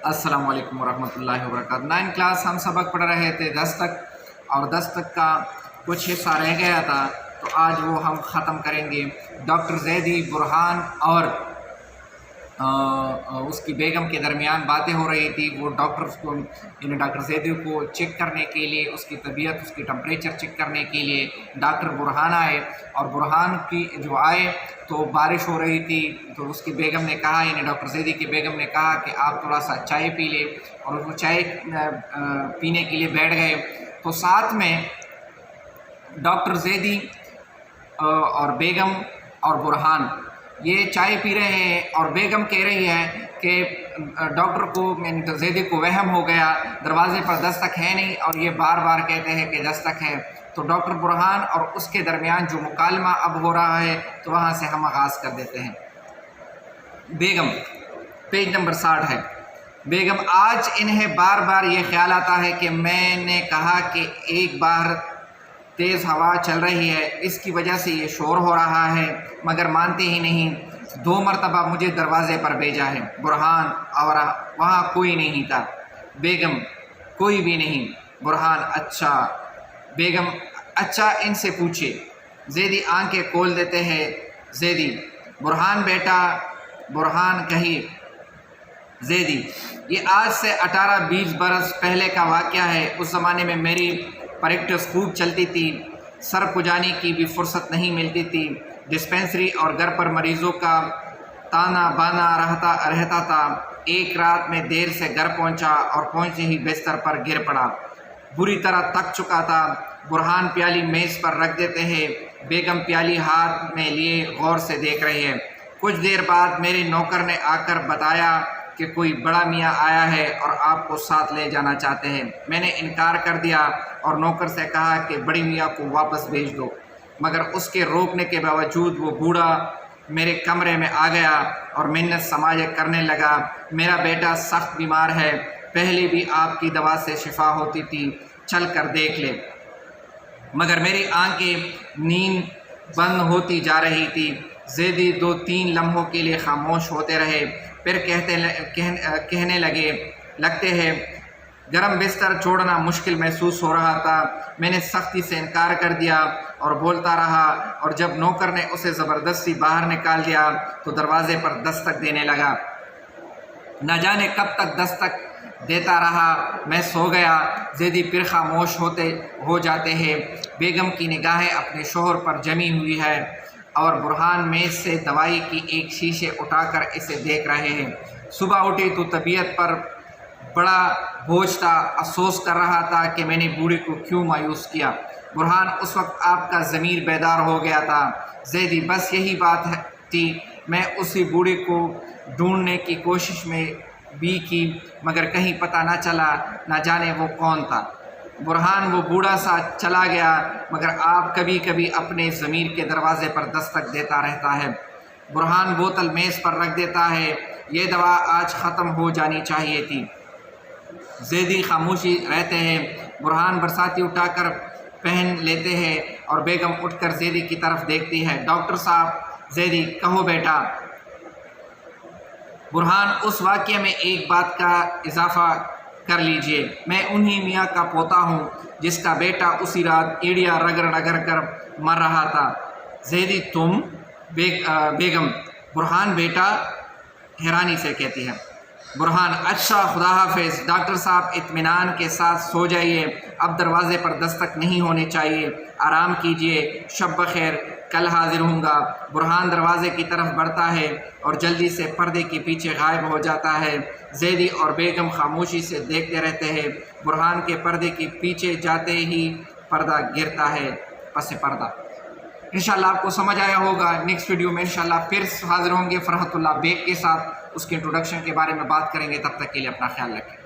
अस्सलाम वालेकुम वरहमतुल्लाहि वबरकातुहू। 9 क्लास हम सबक पढ़ रहे थे दस्तक, और दस्तक का कुछ हिस्सा रह गया था, तो आज वो हम ख़त्म करेंगे। डॉक्टर ज़ैदी बुरहान और उसकी बेगम के दरमियान बातें हो रही थी। वो डॉक्टर्स को यानी डॉक्टर ज़ैदी को चेक करने के लिए, उसकी तबीयत, उसकी टेम्परेचर चेक करने के लिए डॉक्टर बुरहान आए। और बुरहान की जो आए तो बारिश हो रही थी, तो उसकी बेगम ने कहा, यानी डॉक्टर ज़ैदी की बेगम ने कहा कि आप थोड़ा सा चाय पी ले, और वो चाय पीने के लिए बैठ गए। तो साथ में डॉक्टर ज़ैदी और बेगम और बुरहान ये चाय पी रहे हैं, और बेगम कह रही है कि डॉक्टर को ज़ैदी को वहम हो गया, दरवाज़े पर दस्तक है नहीं, और ये बार बार कहते हैं कि दस्तक है। तो डॉक्टर बुरहान और उसके दरमियान जो मुकालमा अब हो रहा है, तो वहाँ से हम आगाज़ कर देते हैं। बेगम, पेज नंबर 60 है। बेगम, आज इन्हें बार बार ये ख्याल आता है कि मैंने कहा कि एक बार तेज़ हवा चल रही है, इसकी वजह से ये शोर हो रहा है, मगर मानते ही नहीं। 2 मरतबा मुझे दरवाज़े पर भेजा है। बुरहान, और वहाँ कोई नहीं था। बेगम, कोई भी नहीं। बुरहान, अच्छा। बेगम, अच्छा, इनसे पूछिए। ज़ैदी आंखें खोल देते हैं। ज़ैदी, बुरहान बेटा। बुरहान, कहिए। ज़ैदी, ये आज से 18-20 बरस पहले का वाक़या है। उस ज़माने में मेरी प्रैक्टिस खूब चलती थी, सर खुजाने की भी फुर्सत नहीं मिलती थी। डिस्पेंसरी और घर पर मरीज़ों का ताना बाना रहता था। एक रात में देर से घर पहुंचा, और पहुंचते ही बिस्तर पर गिर पड़ा। बुरी तरह थक चुका था। बुरहान प्याली मेज़ पर रख देते हैं। बेगम प्याली हाथ में लिए गौर से देख रही है। कुछ देर बाद मेरे नौकर ने आकर बताया कि कोई बड़ा मियाँ आया है और आपको साथ ले जाना चाहते हैं। मैंने इनकार कर दिया और नौकर से कहा कि बड़ी मियाँ को वापस भेज दो, मगर उसके रोकने के बावजूद वो बूढ़ा मेरे कमरे में आ गया और मिन्नत समाजे करने लगा। मेरा बेटा सख्त बीमार है, पहले भी आपकी दवा से शिफा होती थी, चल कर देख ले। मगर मेरी आंखें नींद बंद होती जा रही थी। ज़ैदी 2-3 लम्हों के लिए खामोश होते रहे, फिर कहने लगते हैं, गरम बिस्तर छोड़ना मुश्किल महसूस हो रहा था। मैंने सख्ती से इनकार कर दिया और बोलता रहा, और जब नौकर ने उसे ज़बरदस्ती बाहर निकाल दिया तो दरवाज़े पर दस्तक देने लगा। न जाने कब तक दस्तक देता रहा। मैं सो गया। ज़ैदी फिर खामोश हो जाते हैं। बेगम की निगाहें अपने शोहर पर जमी हुई है, और बुरहान मेज़ से दवाई की एक शीशे उठाकर इसे देख रहे हैं। सुबह उठी तो तबीयत पर बड़ा बोझ था। अफसोस कर रहा था कि मैंने बूढ़ी को क्यों मायूस किया। बुरहान, उस वक्त आपका ज़मीर बेदार हो गया था। ज़ैदी, बस यही बात थी। मैं उसी बूढ़ी को ढूंढने की कोशिश में भी की, मगर कहीं पता न चला, न जाने वो कौन था। बुरहान, वो बूढ़ा सा चला गया, मगर आप कभी कभी अपने ज़मीर के दरवाज़े पर दस्तक देता रहता है। बुरहान बोतल मेज़ पर रख देता है। ये दवा आज ख़त्म हो जानी चाहिए थी। ज़ैदी खामोशी रहते हैं। बुरहान बरसाती उठाकर पहन लेते हैं, और बेगम उठकर ज़ैदी की तरफ देखती है। डॉक्टर साहब। ज़ैदी, कहो बेटा। बुरहान, उस वाक़ये में एक बात का इजाफ़ा कर लीजिए। मैं उन्हीं मियाँ का पोता हूँ जिसका बेटा उसी रात एड़िया रगड़ कर मर रहा था। ज़ैदी, तुम? बेगम, बुरहान बेटा, हैरानी से कहती है। बुरहान, अच्छा, खुदा हाफिज़। डॉक्टर साहब, इत्मीनान के साथ सो जाइए। अब दरवाज़े पर दस्तक नहीं होनी चाहिए। आराम कीजिए। शब बख़ैर, कल हाजिर होऊंगा। बुरहान दरवाज़े की तरफ बढ़ता है और जल्दी से पर्दे के पीछे गायब हो जाता है। ज़ैदी और बेगम खामोशी से देखते रहते हैं। बुरहान के पर्दे के पीछे जाते ही पर्दा गिरता है। पस पर्दा। इंशाल्लाह आपको समझ आया होगा। नेक्स्ट वीडियो में इंशाल्लाह फिर हाजिर होंगे फ़रहतुल्लाह बेग के साथ। उसके इंट्रोडक्शन के बारे में बात करेंगे। तब तक के लिए अपना ख्याल रखें।